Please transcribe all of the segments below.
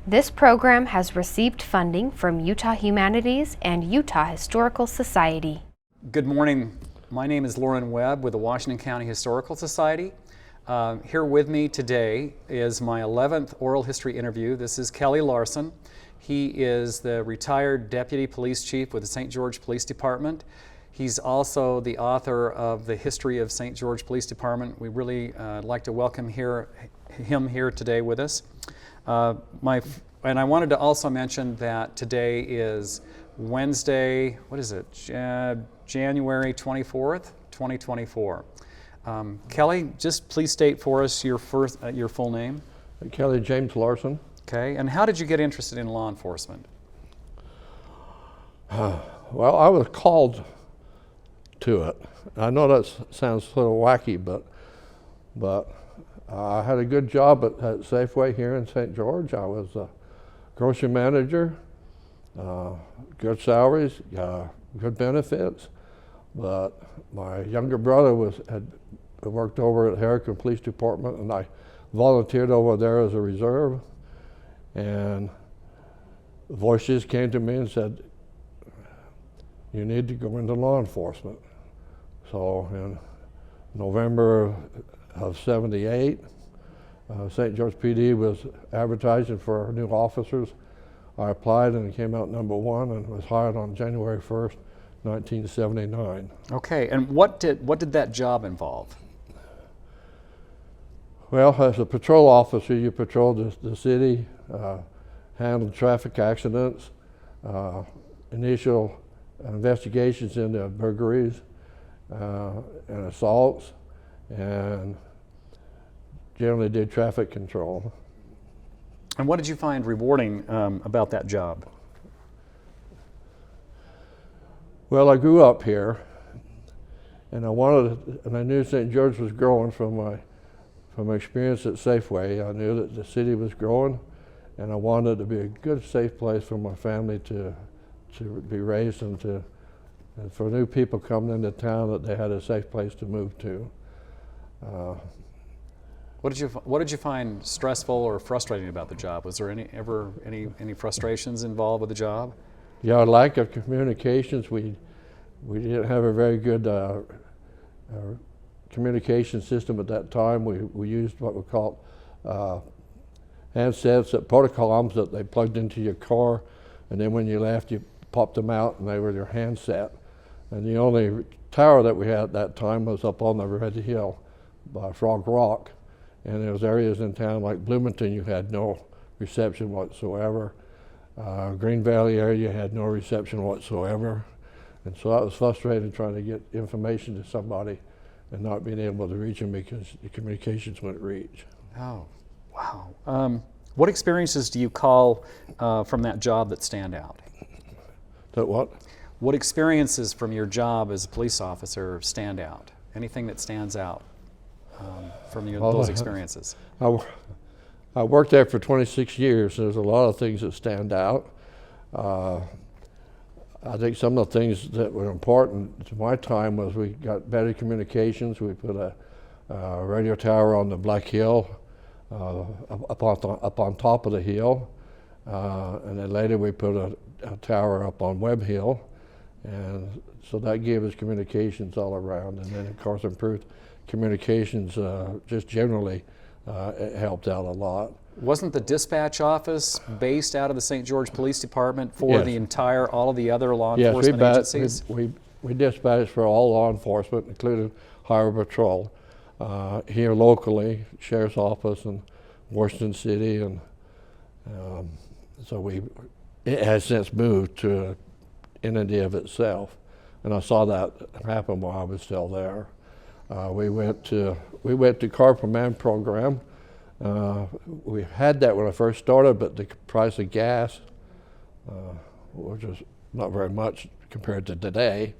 This program has received funding from Utah Humanities and Utah Historical Society. Good morning. My name is Loren Webb with the Washington County Historical Society. Here with me today is my 11th oral history interview. This is Kelly Larson. He is the retired Deputy Police Chief with the St. George Police Department. He's also the author of the History of St. George Police Department. We really like to welcome him here today with us. And I wanted to also mention that today is Wednesday, what is it, January 24th, 2024. Kelly, just please state for us your full name. Kelly James Larson. Okay, and how did you get interested in law enforcement? Well, I was called to it. I know that sounds a little wacky, but I had a good job at Safeway here in St. George. I was a grocery manager, good salaries, good benefits, but my younger brother had worked over at Harrican Police Department, and I volunteered over there as a reserve, and voices came to me and said, you need to go into law enforcement. So in November of '78, St. George PD was advertising for new officers. I applied and came out #1 and was hired on January 1st, 1979. Okay, and what did that job involve? Well, as a patrol officer, you patrolled the city, handled traffic accidents, initial investigations into burglaries and assaults, and generally did traffic control. And what did you find rewarding about that job? Well, I grew up here, and I knew St. George was growing from my experience at Safeway. I knew that the city was growing, and I wanted it to be a good, safe place for my family to be raised and for new people coming into town, that they had a safe place to move to. What did you find stressful or frustrating about the job? Was there any frustrations involved with the job? Yeah, lack of communications. We didn't have a very good communication system at that time. We used what we called handsets, protocols that they plugged into your car, and then when you left, you popped them out, and they were your handset. And the only tower that we had at that time was up on the Red Hill by Frog Rock. And there was areas in town like Bloomington, you had no reception whatsoever. Green Valley area, you had no reception whatsoever. And so that was frustrating, trying to get information to somebody and not being able to reach them because the communications wouldn't reach. Oh, wow. What experiences do you call from that job that stand out? That what? What experiences from your job as a police officer stand out? Anything that stands out from those experiences? I worked there for 26 years. There's a lot of things that stand out. I think some of the things that were important to my time was we got better communications. We put a radio tower on the Black Hill, up on top of the hill, and then later we put a tower up on Webb Hill, and so that gave us communications all around. And then of course improved communications just generally, it helped out a lot. Wasn't the dispatch office based out of the St. George Police Department for Yes. all of the other law enforcement agencies? We dispatched for all law enforcement, including Highway Patrol, here locally, Sheriff's Office in Washington City, and so it has since moved to an entity of itself, and I saw that happen while I was still there. We went to Car Per Man program. We had that when I first started, but the price of gas was just not very much compared to today.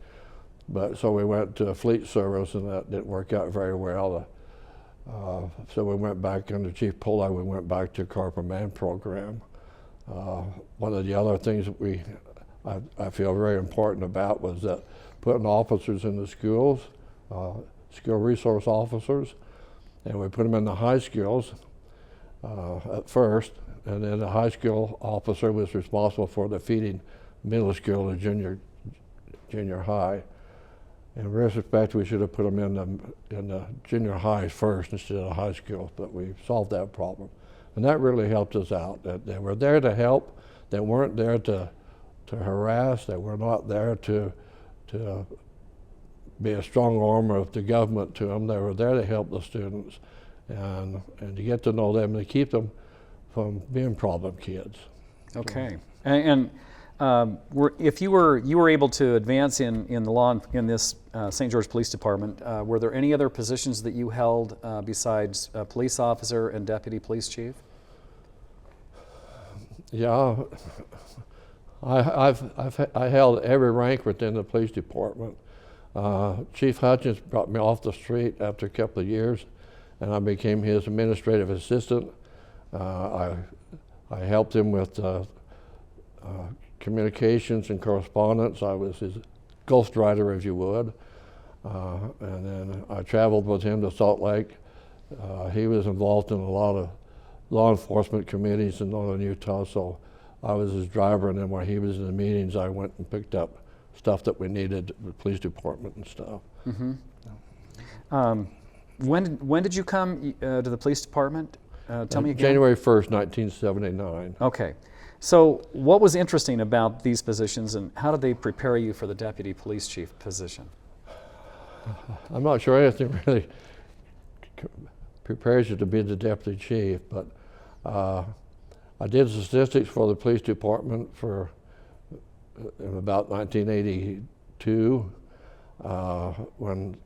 But so we went to a fleet service, and that didn't work out very well. So we went back under Chief Polak. We went back to Car Per Man program. One of the other things that I feel very important about was that putting officers in the schools, skill resource officers, and we put them in the high schools at first, and then the high school officer was responsible for the feeding middle school and junior high. In retrospect, we should have put them in the junior highs first instead of high school, but we solved that problem. And that really helped us out. That they were there to help. They weren't there to harass. They were not there to be a strong arm of the government to them. They were there to help the students and to get to know them and to keep them from being problem kids. Okay. And if you were able to advance in the law in this St. George Police Department, were there any other positions that you held besides police officer and deputy police chief? Yeah, I held every rank within the police department. Chief Hutchins brought me off the street after a couple of years, and I became his administrative assistant. I helped him with communications and correspondence. I was his ghostwriter, if you would. And then I traveled with him to Salt Lake. He was involved in a lot of law enforcement committees in northern Utah, so I was his driver, and then while he was in the meetings, I went and picked up stuff that we needed, the police department and stuff. Mm-hmm. When did you come to the police department? Tell me again. January 1st, 1979. Okay. So what was interesting about these positions, and how did they prepare you for the deputy police chief position? I'm not sure anything really prepares you to be the deputy chief, but I did statistics for the police department for in about 1982 when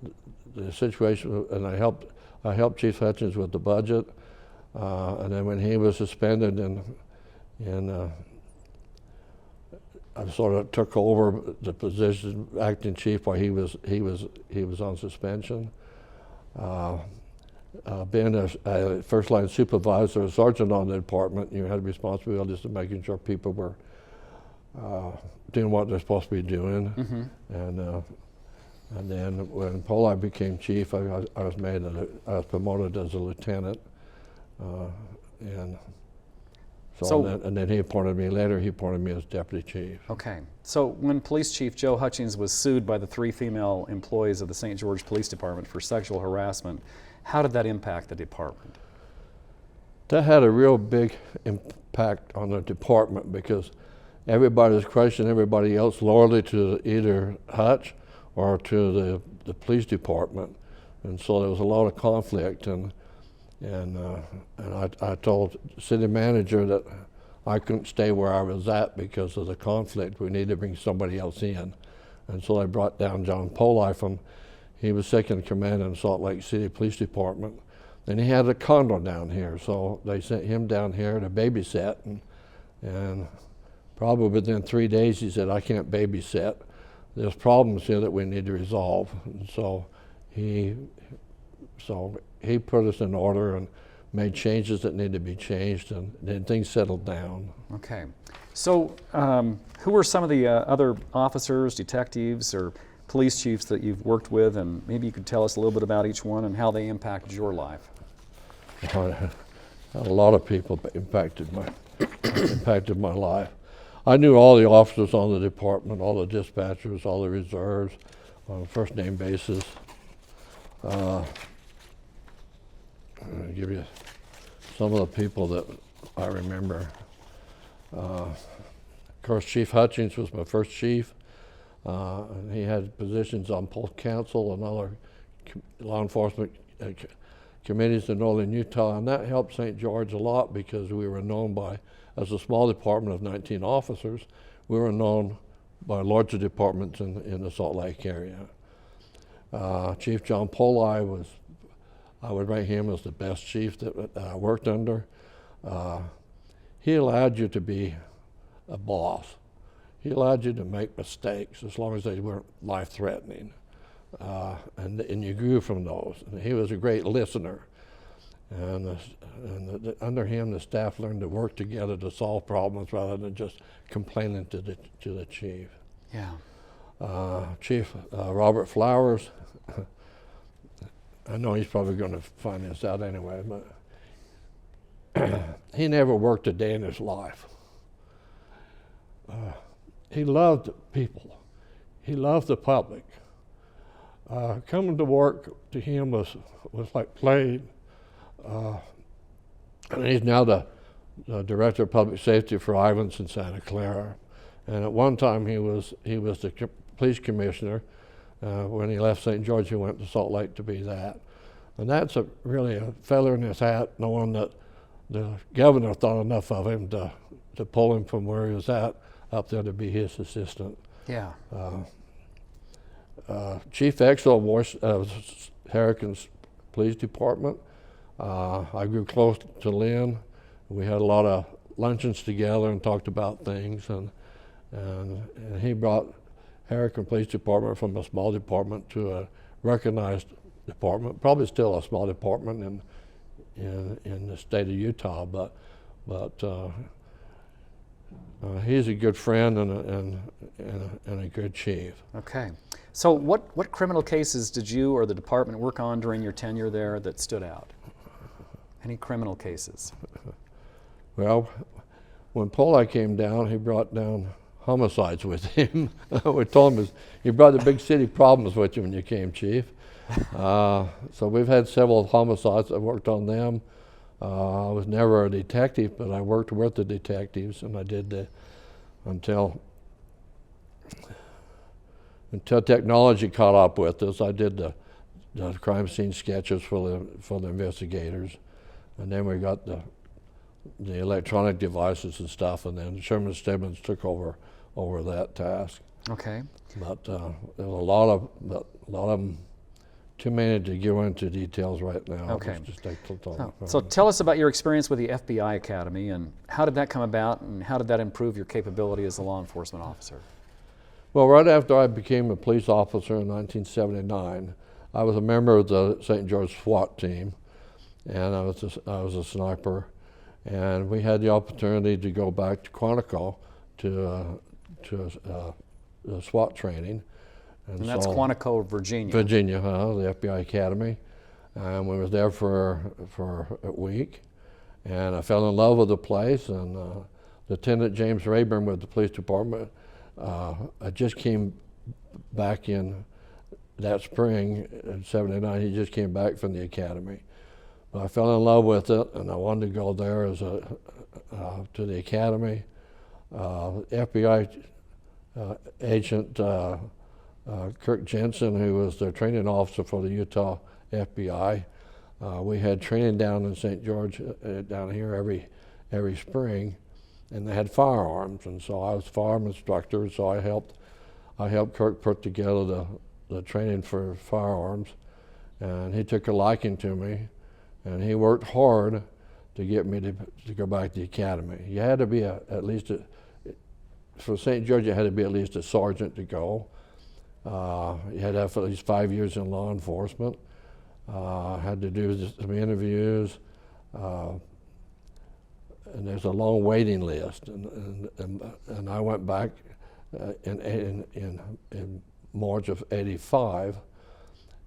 the situation, and I helped Chief Hutchins with the budget, and then when he was suspended I sort of took over the position, acting chief, while he was on suspension. Being a first line supervisor, a sergeant on the department, you had responsibilities to making sure people were doing what they're supposed to be doing. Mm-hmm. And then when Poli became chief, I was promoted as a lieutenant, and then he appointed me later. He appointed me as deputy chief. Okay. So when Police Chief Joe Hutchins was sued by the 3 female employees of the St. George Police Department for sexual harassment, how did that impact the department? That had a real big impact on the department because everybody was questioning everybody else loyally to either Hutch or to the police department, and so there was a lot of conflict. And I told the city manager that I couldn't stay where I was at because of the conflict. We needed to bring somebody else in. And so I brought down John Poli he was second in command in Salt Lake City Police Department. And he had a condo down here, so they sent him down here to babysit. And probably within 3 days he said, I can't babysit. There's problems here that we need to resolve. And so he put us in order and made changes that needed to be changed, and then things settled down. Okay. So who were some of the other officers, detectives, or police chiefs that you've worked with, and maybe you could tell us a little bit about each one and how they impacted your life? A lot of people impacted my life. I knew all the officers on the department, all the dispatchers, all the reserves, on a first name basis. I'll give you some of the people that I remember. Of course, Chief Hutchins was my first chief. And he had positions on Polk Council and other law enforcement committees in northern Utah, and that helped St. George a lot because we were known as a small department of 19 officers, we were known by larger departments in the Salt Lake area. Chief John Poli I would rate him as the best chief that I worked under. He allowed you to be a boss. He allowed you to make mistakes as long as they weren't life-threatening, and you grew from those. And he was a great listener, and under him the staff learned to work together to solve problems rather than just complaining to the chief. Yeah. Chief Robert Flowers, I know he's probably going to find this out anyway, but he never worked a day in his life. He loved people. He loved the public. Coming to work to him was like playing. And he's now the Director of Public Safety for Ivans in Santa Clara. And at one time he was the police commissioner. When he left St. George, he went to Salt Lake to be that. And that's really a feather in his hat, knowing that the governor thought enough of him to pull him from where he was at up there to be his assistant. Yeah. Chief Exel of Hurricane's Police Department. I grew close to Lynn. We had a lot of luncheons together and talked about things, and he brought Hurricane Police Department from a small department to a recognized department, probably still a small department in the state of Utah, but he's a good friend and a good chief. Okay. So what criminal cases did you or the department work on during your tenure there that stood out? Any criminal cases? Well, when Polak came down, he brought down homicides with him. We told him he brought the big city problems with you when you came chief. So we've had several homicides. I worked on them. I was never a detective, but I worked with the detectives, and I did until technology caught up with us. I did the crime scene sketches for the investigators, and then we got the electronic devices and stuff, and then Sherman Stebbins took over that task. Okay. But there was a lot of them. Too many to go into details right now. Okay. So tell us about your experience with the FBI Academy, and how did that come about, and how did that improve your capability as a law enforcement officer? Well, right after I became a police officer in 1979, I was a member of the St. George SWAT team, and I was a sniper, and we had the opportunity to go back to Quantico to the SWAT training. And that's Quantico, Virginia. Virginia, the FBI Academy. And we was there for a week. And I fell in love with the place. And Lieutenant James Rayburn with the police department, I just came back in that spring in '79. He just came back from the academy. But I fell in love with it, and I wanted to go there as to the academy. FBI agent Kirk Jensen, who was the training officer for the Utah FBI. We had training down in St. George, down here every spring, and they had firearms, and so I was firearm instructor. So I helped Kirk put together the training for firearms, and he took a liking to me, and he worked hard to get me to go back to the academy. You had to be for St. George, you had to be at least a sergeant to go. You had to have at least 5 years in law enforcement. Had to do some interviews, and there's a long waiting list. And I went back in March of '85,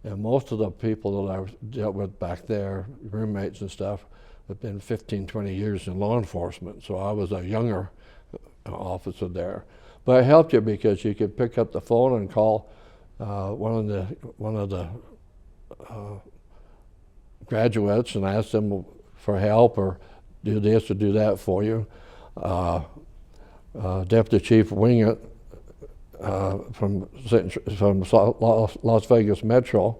and most of the people that I dealt with back there, roommates and stuff, had been 15, 20 years in law enforcement. So I was a younger officer there. But it helped you because you could pick up the phone and call one of the graduates and ask them for help or do this or do that for you. Deputy Chief Wingett from Las Vegas Metro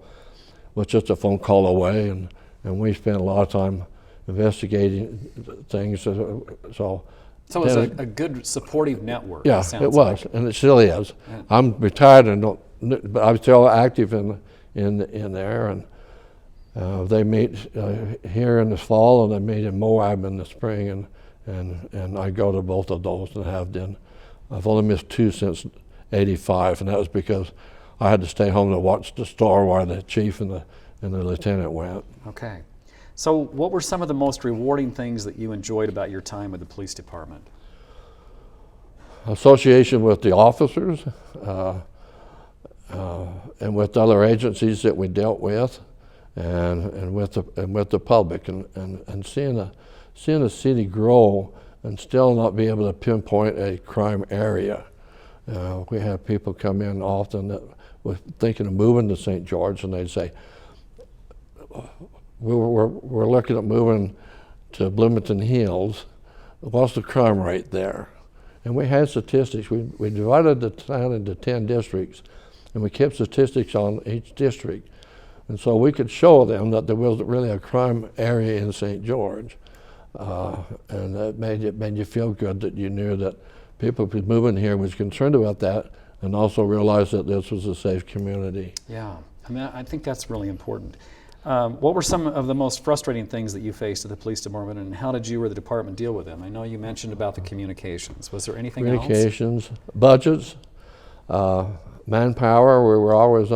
was just a phone call away, and we spent a lot of time investigating things. So it's a good supportive network. Yeah, it was, and it still is. Yeah. I'm retired but I'm still active in there, and they meet here in the fall, and they meet in Moab in the spring, and I go to both of those and have been. I've only missed 2 since '85, and that was because I had to stay home to watch the Star while the chief and the lieutenant went. Okay. So what were some of the most rewarding things that you enjoyed about your time with the police department? Association with the officers and with other agencies that we dealt with, and with the public, and seeing seeing a city grow and still not be able to pinpoint a crime area. We have people come in often that were thinking of moving to St. George, and they'd say, we're looking at moving to Bloomington Hills. What's the crime rate there? And we had statistics. We divided the town into 10 districts, and we kept statistics on each district. And so we could show them that there wasn't really a crime area in St. George. And that made you feel good that you knew that people who moving here was concerned about that, and also realized that this was a safe community. Yeah, I mean, I think that's really important. What were some of the most frustrating things that you faced at the police department, and how did you or the department deal with them? I know you mentioned about the communications. Was there anything else? Communications, budgets, manpower. We were always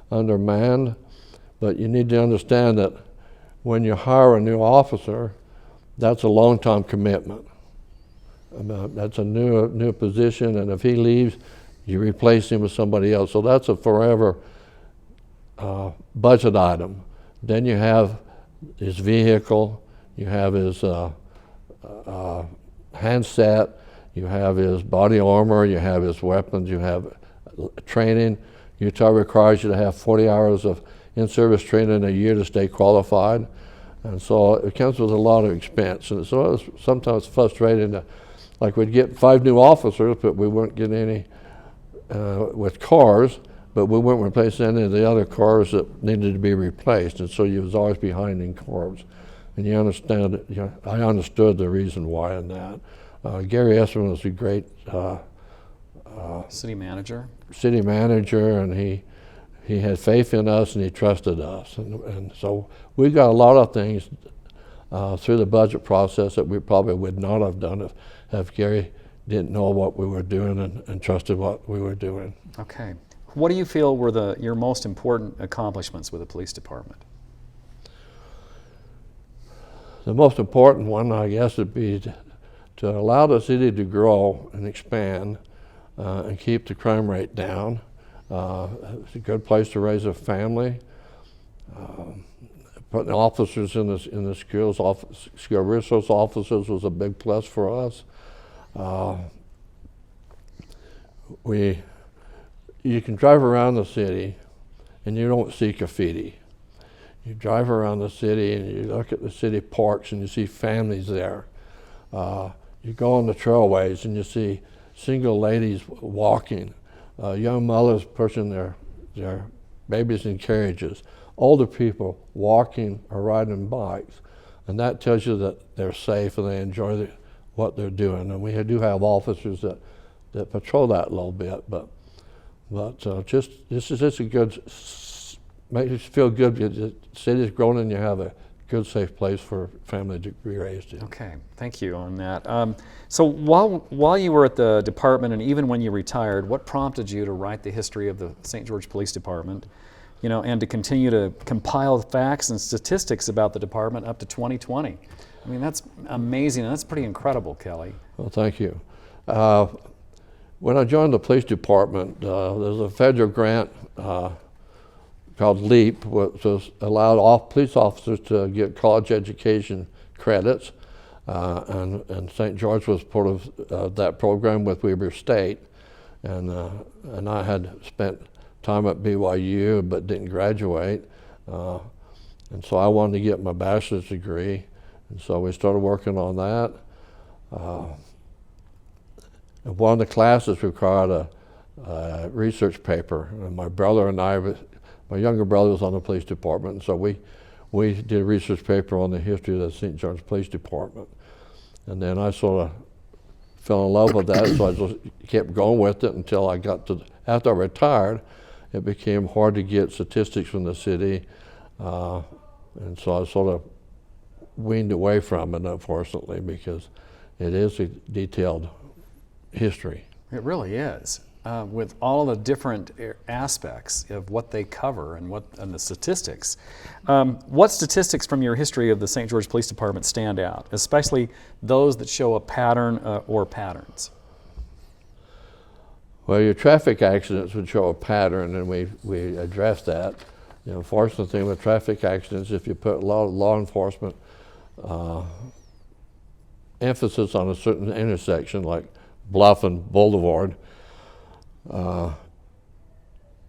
undermanned, but you need to understand that when you hire a new officer, that's a long-time commitment. That's a new position, and if he leaves, you replace him with somebody else. So that's a forever budget item. Then you have his vehicle, you have his handset, you have his body armor, you have his weapons, you have training. Utah requires you to have 40 hours of in-service training a year to stay qualified. And so it comes with a lot of expense. And so it was sometimes frustrating to, like, we'd get 5 new officers, but we wouldn't get any with cars, but we wouldn't replace any of the other cars that needed to be replaced. And so you was always behind in cars. And you understand it, I understood the reason why in that. Gary Esselman was a great city manager, and he had faith in us and he trusted us. And so we got a lot of things through the budget process that we probably would not have done if Gary didn't know what we were doing and trusted what we were doing. Okay. What do you feel were your most important accomplishments with the police department? The most important one, I guess, would be to allow the city to grow and expand and keep the crime rate down. It's a good place to raise a family. Putting officers in the schools, skill resource officers was a big plus for us. You can drive around the city and you don't see graffiti. You drive around the city and you look at the city parks and you see families there. You go on the trailways and you see single ladies walking, young mothers pushing their babies in carriages, older people walking or riding bikes. And that tells you that they're safe and they enjoy what they're doing. And we do have officers that patrol that a little bit, but this is just a good, makes you feel good because the city's grown and you have a good, safe place for family to be raised in. Okay, thank you on that. So while you were at the department and even when you retired, what prompted you to write the history of the St. George Police Department, and to continue to compile facts and statistics about the department up to 2020? I mean, that's amazing, and that's pretty incredible, Kelly. Well, thank you. When I joined the police department, there's a federal grant called LEAP, which allowed police officers to get college education credits, and St. George was part of that program with Weber State, and I had spent time at BYU but didn't graduate, and so I wanted to get my bachelor's degree, and so we started working on that. And one of the classes required a research paper, and my brother and my younger brother was on the police department, and so we did a research paper on the history of the St. George Police Department. And then I sort of fell in love with that, so I just kept going with it until after I retired, it became hard to get statistics from the city, and so I sort of weaned away from it, unfortunately, because it is a detailed history. It really is, with all the different aspects of what they cover and the statistics. What statistics from your history of the St. George Police Department stand out, especially those that show a pattern or patterns? Well, your traffic accidents would show a pattern, and we addressed that. The unfortunate thing with traffic accidents, if you put a lot of law enforcement emphasis on a certain intersection, like Bluff and Boulevard,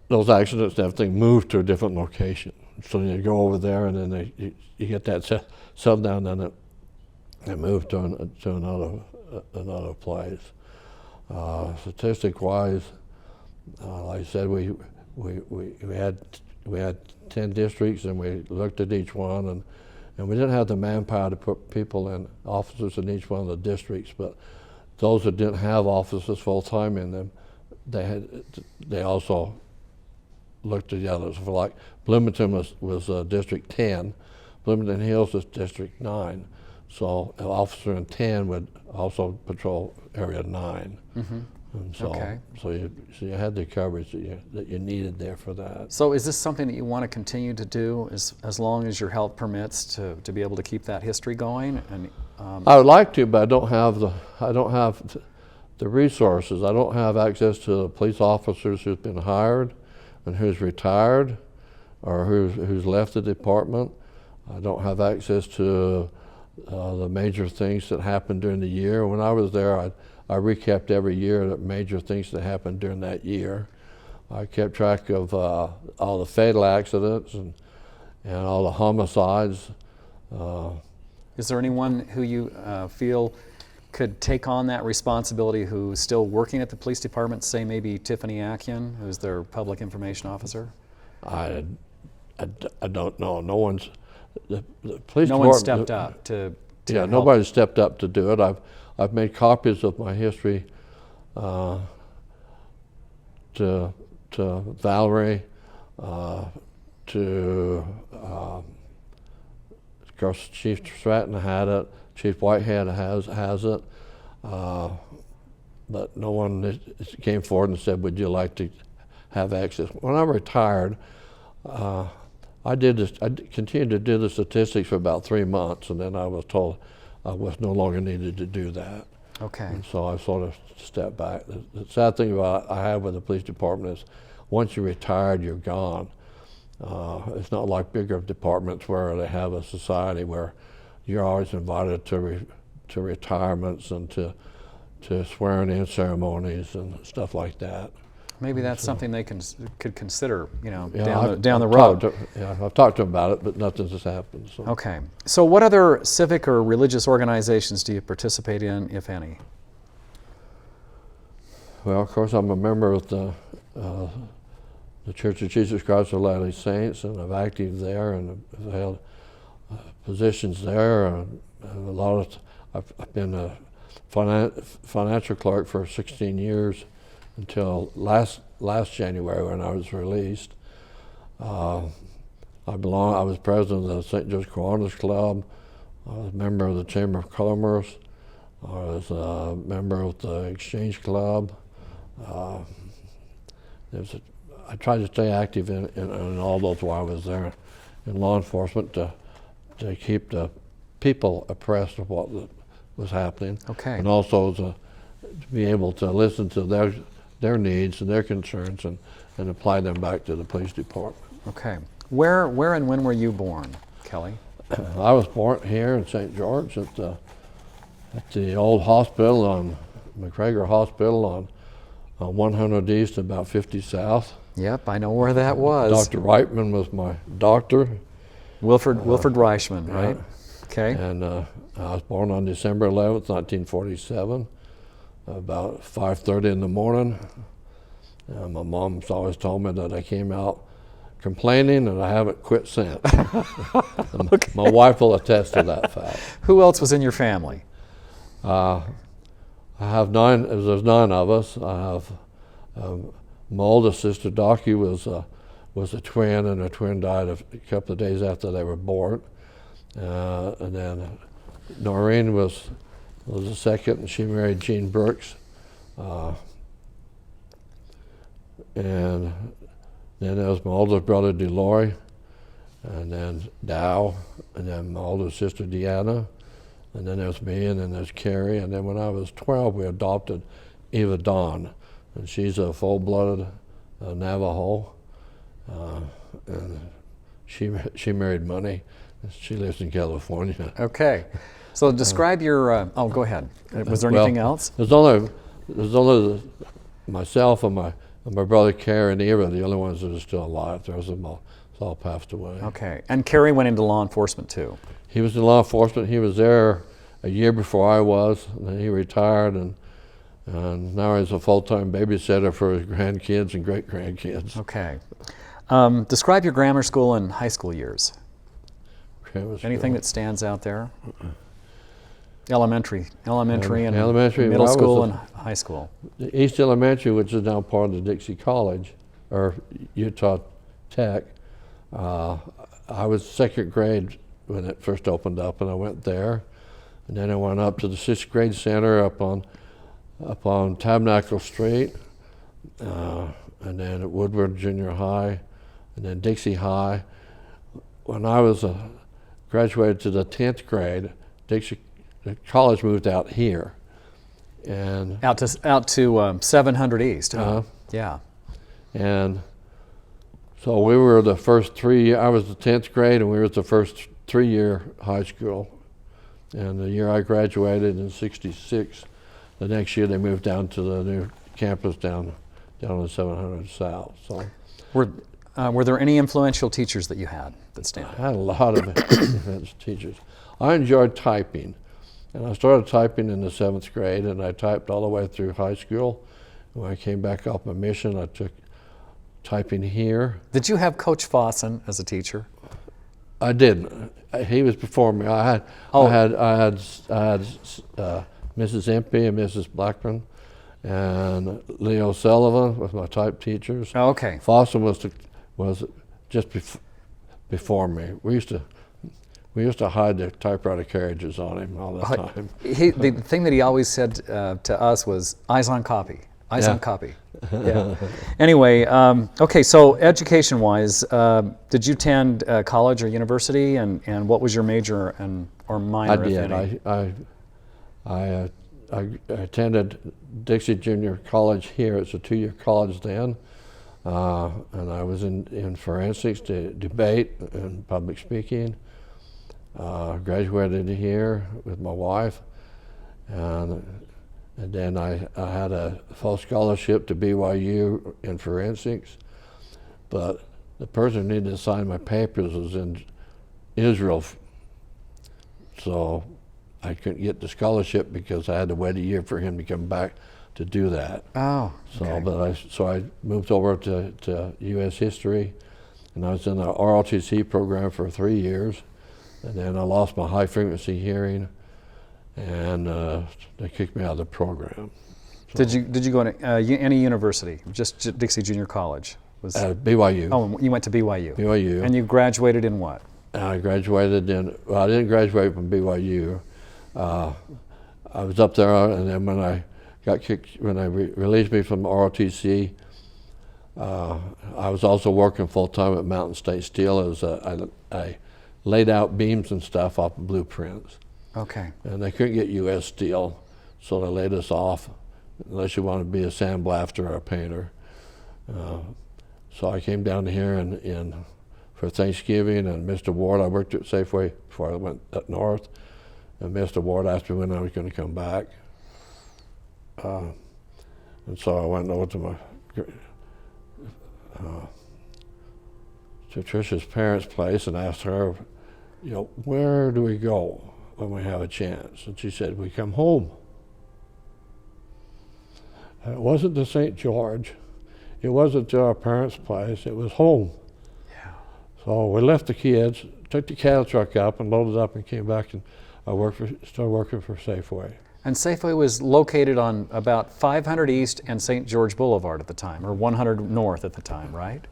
those accidents and everything moved to a different location. So you go over there, and then you get that settled down, then it moved to another place. Statistic-wise, like I said, we had 10 districts, and we looked at each one, and we didn't have the manpower to put people in, officers in each one of the districts, but those that didn't have officers full-time in them, they also looked at the others. For like Bloomington was District 10, Bloomington Hills was District 9, so an officer in 10 would also patrol Area 9. Mm-hmm. And so, okay. so you had the coverage that you needed there for that. So is this something that you want to continue to do as long as your health permits to be able to keep that history going? And I would like to, but I don't have the resources. I don't have access to the police officers who's been hired and who's retired or who's left the department. I don't have access to the major things that happened during the year. When I was there, I recapped every year the major things that happened during that year. I kept track of all the fatal accidents and all the homicides. Is there anyone who you feel could take on that responsibility who's still working at the police department, say maybe Tiffany Atkian, who's their public information officer? I don't know. No one's, the police department. No one stepped up to yeah, help. nobody stepped up to do it. I've made copies of my history to Valerie, to of course Chief Stratton had it, Chief Whitehead has it, but no one came forward and said, "Would you like to have access?" When I retired, I continued to do the statistics for about 3 months, and then I was told I was no longer needed to do that. Okay. And so I sort of stepped back. The sad thing about I have with the police department is once you're retired, you're gone. It's not like bigger departments where they have a society where you're always invited to retirements and to swearing-in ceremonies and stuff like that. Maybe that's something they could consider, you know, Yeah, down the road. I've talked to them about it, but nothing has happened. So. Okay. So what other civic or religious organizations do you participate in, if any? Well, of course, I'm a member of the Church of Jesus Christ of Latter-day Saints, and I'm active there, and I've held positions there. And a lot of I've been a financial clerk for 16 years until last January when I was released. I was president of the St. Joseph Kiwanis Club. I was a member of the Chamber of Commerce. I was a member of the Exchange Club. I tried to stay active in all those while I was there in law enforcement to keep the people abreast of what was happening. Okay. And also to be able to listen to their needs and their concerns and apply them back to the police department. Okay. Where and when were you born, Kelly? I was born here in St. George at the old hospital on McGregor Hospital on 100 East, about 50 South. Yep, I know where that was. Dr. Reitman was my doctor. Wilfred Reichman, right? Okay. And I was born on December 11th, 1947, about 5:30 in the morning. My mom's always told me that I came out complaining and I haven't quit since. Okay. My wife will attest to that fact. Who else was in your family? I have 9, there's 9 of us. I have my oldest sister, Docky, was a twin, and her twin died a couple of days after they were born. And then Loren was the second, and she married Gene Brooks. And then there was my oldest brother, Delory, and then Dow, and then my older sister, Deanna, and then there's me, and then there's Carrie, and then when I was 12, we adopted Eva Dawn, and she's a full-blooded Navajo, and she married money. She lives in California. Okay. So describe your, oh, go ahead. Was there anything else? There's only myself and my brother Carrie and Eva, the only ones that are still alive. The rest of them all passed away. Okay, and Kerry went into law enforcement too. He was in law enforcement. He was there a year before I was, and then he retired, and now he's a full-time babysitter for his grandkids and great-grandkids. Okay. Describe your grammar school and high school years. Anything that stands out there? Elementary and elementary, middle school and high school. The East Elementary, which is now part of the Dixie College, or Utah Tech, I was second grade when it first opened up, and I went there. And then I went up to the sixth grade center up on Tabernacle Street, and then at Woodward Junior High, and then Dixie High. When I was graduated to the 10th grade, the college moved out here, and out to 700 East. Yeah. And so we were the first 3. I was the 10th grade, and we were the first 3-year high school. And the year I graduated in '66, the next year they moved down to the new campus down on 700 South. So, were there any influential teachers that you had that stand out? I had a lot of influential teachers. I enjoyed typing, and I started typing in the 7th grade, and I typed all the way through high school. When I came back off my mission, I took typing here. Did you have Coach Fossen as a teacher? I didn't. He was before me. I had Mrs. Impey and Mrs. Blackburn, and Leo Sullivan was my type teachers. Oh, okay. Fossen was just before me. We used to hide the typewriter carriages on him all the time. The thing that he always said to us was eyes on copy. Eyes on copy. Yeah. Anyway, okay, so education-wise, did you attend college or university, and what was your major or minor? I did. I attended Dixie Junior College here. It's a 2-year college then, and I was in forensics, debate and public speaking. Graduated here with my wife, and then I had a full scholarship to BYU in forensics, but the person who needed to sign my papers was in Israel, so I couldn't get the scholarship because I had to wait a year for him to come back to do that. Oh, okay. So I moved over to U.S. history, and I was in the ROTC program for 3 years, and then I lost my high frequency hearing, and they kicked me out of the program. So Did you go to any university? Just Dixie Junior College? BYU. Oh, you went to BYU. BYU. And you graduated in what? I graduated in. Well, I didn't graduate from BYU. I was up there, and then when I got kicked, when they released me from ROTC, I was also working full time at Mountain State Steel as I laid out beams and stuff off of blueprints. Okay. And they couldn't get U.S. Steel, so they laid us off unless you want to be a sandblaster or a painter. So I came down here for Thanksgiving, and Mr. Ward, I worked at Safeway before I went up north, and Mr. Ward asked me when I was going to come back. And so I went over to Trisha's parents' place and asked her, where do we go when we have a chance? And she said, we come home. And it wasn't to St. George. It wasn't to our parents' place. It was home. Yeah. So we left the kids, took the cattle truck up and loaded up and came back, and I started working for Safeway. And Safeway was located on about 500 East and St. George Boulevard at the time, or 100 North at the time, right?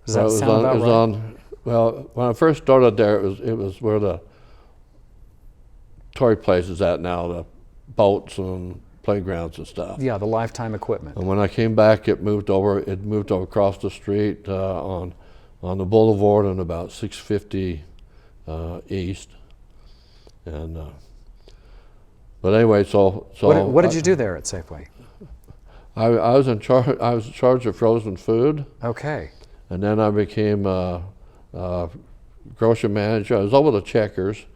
Does that sound about right? Well, when I first started there, it was where the toy place is at now, the boats and playgrounds and stuff. Yeah, the Lifetime equipment. And when I came back, it moved over across the street on the boulevard on about 650 East. And but anyway, so what did you do there at Safeway? I was in charge. I was in charge of frozen food. Okay. And then I became grocery manager. I was over the Checkers,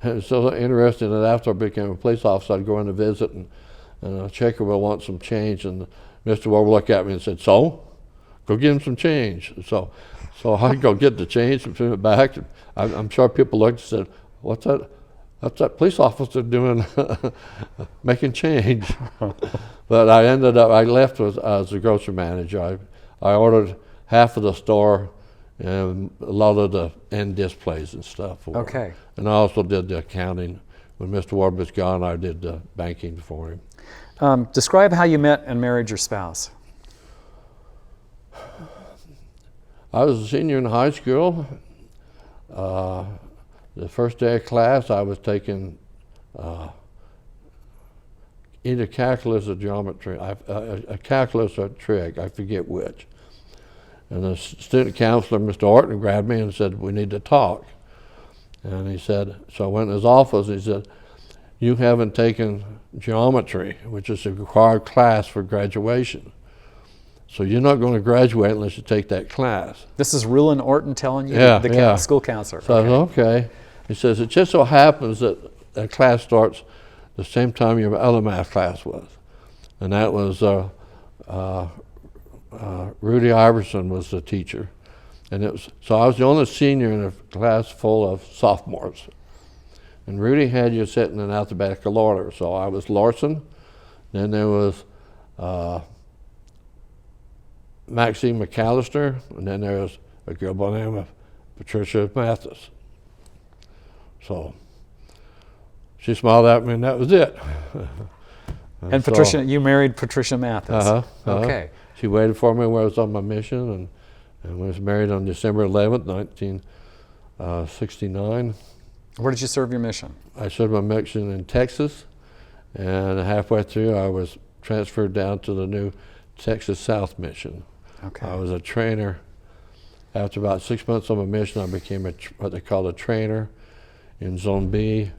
it was so interesting that after I became a police officer, I'd go in to visit, and a checker would want some change, and Mr. Webb would look at me and said, "So, go get him some change." So I'd go get the change and put it back. I'm sure people looked and said, "What's that? What's that police officer doing, making change?" But I left as a grocery manager. I ordered half of the store and a lot of the end displays and stuff for him. And I also did the accounting. When Mr. Webb was gone, I did the banking for him. Describe how you met and married your spouse. I was a senior in high school. The first day of class, I was taking either calculus or geometry, a calculus or trig, I forget which. And the student counselor, Mr. Orton, grabbed me and said, "We need to talk." And he said, so I went in his office, and he said, "You haven't taken geometry, which is a required class for graduation. So you're not going to graduate unless you take that class." This is Rulon Orton telling you, the school counselor. So I said, okay. He says, "It just so happens that that class starts the same time your other math class was." And that was Rudy Iverson was the teacher. And so I was the only senior in a class full of sophomores. And Rudy had you sitting in alphabetical order. So I was Larson, then there was Maxine McAllister, and then there was a girl by the name of Patricia Mathis. So she smiled at me, and that was it. And so, Patricia, you married Patricia Mathis. Okay. She waited for me when I was on my mission, and we was married on December 11th, 1969. Where did you serve your mission? I served my mission in Texas, and halfway through I was transferred down to the new Texas South mission. Okay. I was a trainer. After about 6 months on my mission, I became what they call a trainer in Zone B.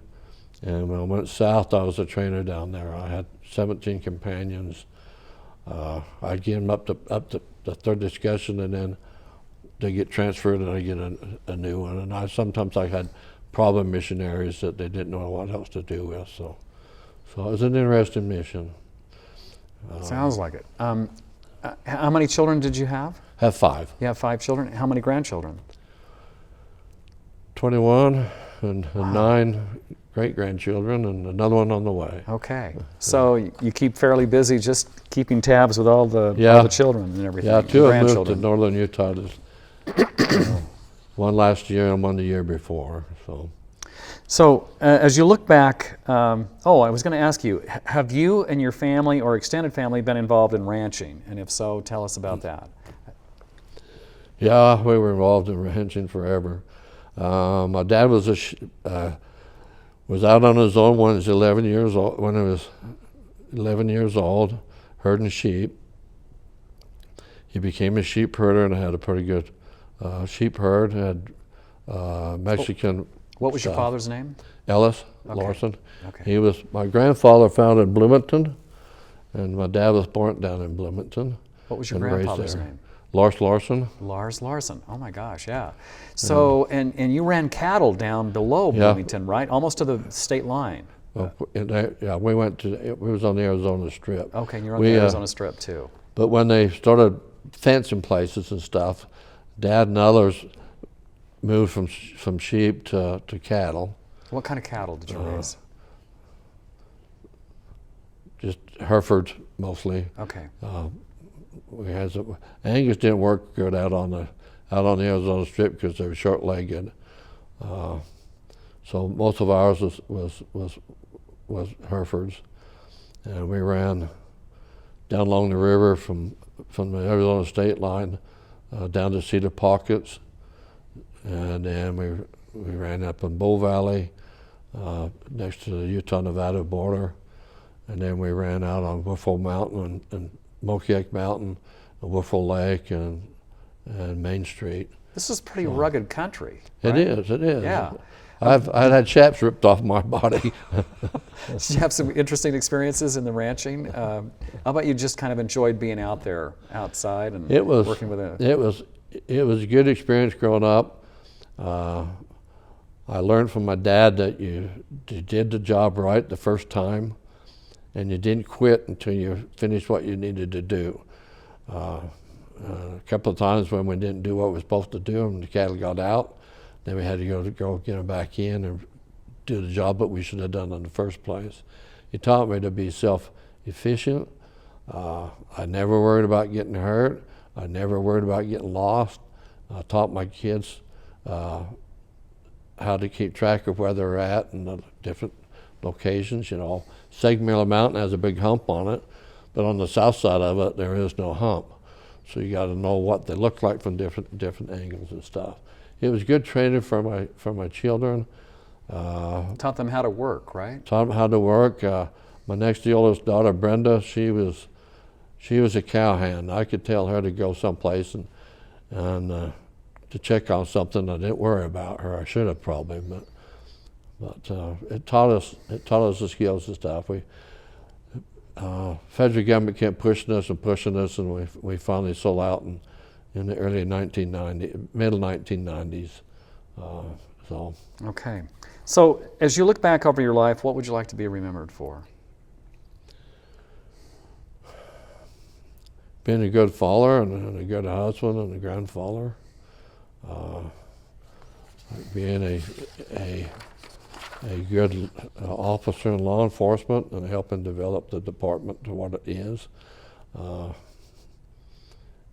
And when I went south, I was a trainer down there. I had 17 companions. I'd get them up to the third discussion, and then they get transferred, and I get a new one. And sometimes I had problem missionaries that they didn't know what else to do with. So it was an interesting mission. Sounds like it. How many children did you have? Have 5. You have 5 children. How many grandchildren? 21 and 9 great-grandchildren, and another one on the way. Okay. So you keep fairly busy just keeping tabs with all the children and everything. Yeah, 2 have moved to northern Utah. One last year and one the year before. So as you look back, I was going to ask you, have you and your family or extended family been involved in ranching? And if so, tell us about that. Yeah, we were involved in ranching forever. My dad was out on his own when he was 11 years old. When he was 11 years old, herding sheep. He became a sheep herder and had a pretty good sheep herd. Had Mexican. What was your father's name? Ellis Larson. Okay. My grandfather found in Bloomington, and my dad was born down in Bloomington. What was your grandfather's name? Lars Larson. Lars Larson. Oh my gosh, yeah. So, and you ran cattle down below Bloomington, right? Almost to the state line. We went to. We was on the Arizona Strip. Okay, you're on the Arizona Strip too. But when they started fencing places and stuff, Dad and others moved from sheep to cattle. What kind of cattle did you raise? Just Herefords mostly. Okay. We had Angus didn't work good out on the Arizona Strip because they were short-legged. So most of ours was Herefords, and we ran down along the river from the Arizona state line down to Cedar Pockets, and then we ran up in Bull Valley next to the Utah-Nevada border, and then we ran out on Woodfall Mountain and Mokiak Mountain, and Woodfall Lake, and Main Street. This is pretty rugged country. Right? It is. Yeah. I've had chaps ripped off my body. Did you have some interesting experiences in the ranching? How about you just kind of enjoyed being out there, outside, and working with It was a good experience growing up. I learned from my dad that you did the job right the first time, and you didn't quit until you finished what you needed to do. A couple of times when we didn't do what we were supposed to do and the cattle got out, then we had to go get them back in and do the job that we should have done in the first place. He taught me to be self-efficient. I never worried about getting hurt. I never worried about getting lost. I taught my kids how to keep track of where they're at in the different locations. You know, Segmiller Mountain has a big hump on it, but on the south side of it, there is no hump. So you got to know what they look like from different angles and stuff. It was good training for my children. Taught them how to work, right? Taught them how to work. My next oldest daughter, Brenda, she was a cowhand. I could tell her to go someplace and to check on something. I didn't worry about her. I should have probably, but it taught us the skills and stuff. Federal government kept pushing us, and we finally sold out in the early middle 1990s. So. Okay. So as you look back over your life, what would you like to be remembered for? Being a good father and a good husband and a grandfather. Being a good officer in law enforcement and helping develop the department to what it is.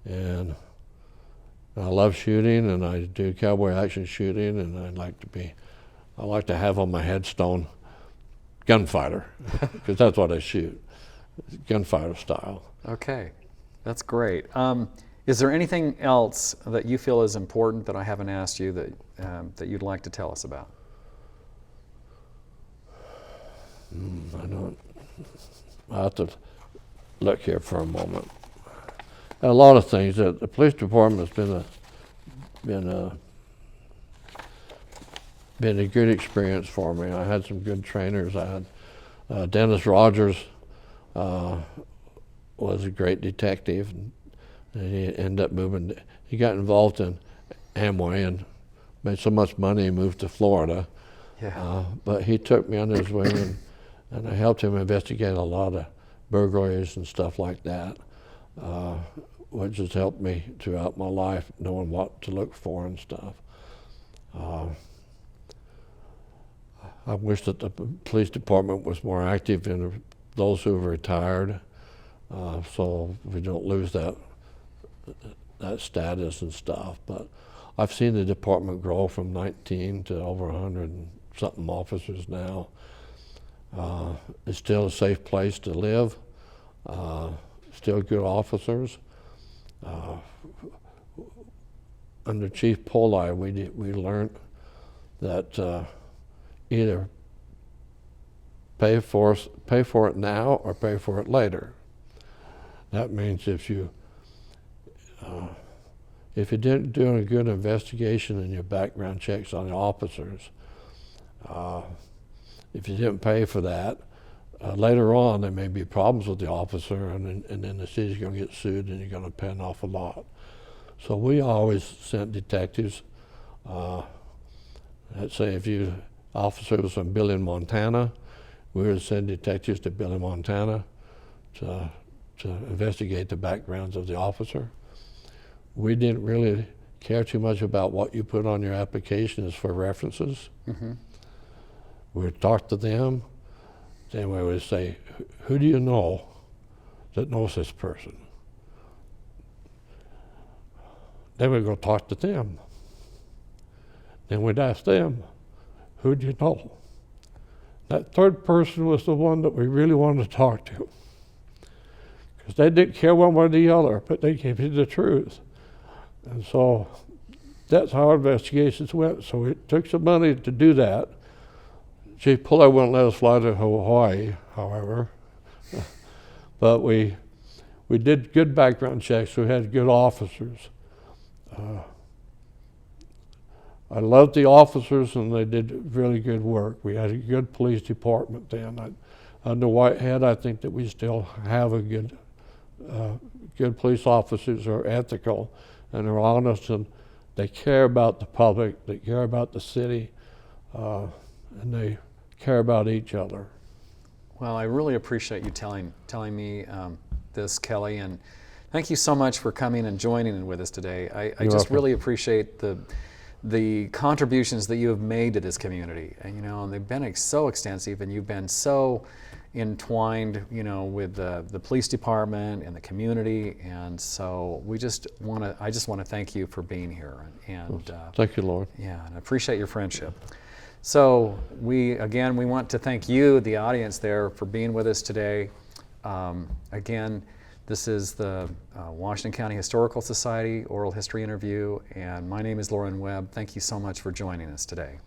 And I love shooting, and I do cowboy action shooting, and I like to have on my headstone gunfighter, because that's what I shoot, gunfighter style. Okay, that's great. Is there anything else that you feel is important that I haven't asked you that you'd like to tell us about? I have to look here for a moment. A lot of things. The police department has been a good experience for me. I had some good trainers. I had Dennis Rogers was a great detective, and he ended up moving. He got involved in Amway and made so much money he moved to Florida. Yeah. But he took me under his wing, and I helped him investigate a lot of burglaries and stuff like that, which has helped me throughout my life, knowing what to look for and stuff. I wish that the police department was more active in those who have retired, so we don't lose that status and stuff. But I've seen the department grow from 19 to over 100 and something officers now. It's still a safe place to live, still good officers. Under Chief Poli, we learned that either pay for it now or pay for it later. That means if you didn't do a good investigation in your background checks on the officers, if you didn't pay for that, later on there may be problems with the officer, and then the city's going to get sued and you're going to pay an awful lot. So we always sent detectives. Let's say if you officer was from Billy, Montana, we would send detectives to Billy, Montana to investigate the backgrounds of the officer. We didn't really care too much about what you put on your application as for references. Mm-hmm. We would talk to them, then we would say, who do you know that knows this person? Then we'd go talk to them. Then we'd ask them, who do you know? That third person was the one that we really wanted to talk to, because they didn't care one way or the other, but they gave you the truth. And so that's how our investigations went. So it took some money to do that. Chief Puller wouldn't let us fly to Hawaii, however. But we did good background checks. We had good officers. I loved the officers, and they did really good work. We had a good police department then. Under Whitehead, I think that we still have a good police officers who are ethical and are honest, and they care about the public, they care about the city. and they care about each other. Well, I really appreciate you telling me this, Kelly, and thank you so much for coming and joining with us today. I just welcome. really appreciate the contributions that you have made to this community, and and they've been so extensive, and you've been so entwined, with the police department and the community, and so I just want to thank you for being here, and Thank you, Loren. yeah, and I appreciate your friendship. So we want to thank you, the audience there, for being with us today. Again, this is the Washington County Historical Society Oral History Interview, and my name is Loren Webb. Thank you so much for joining us today.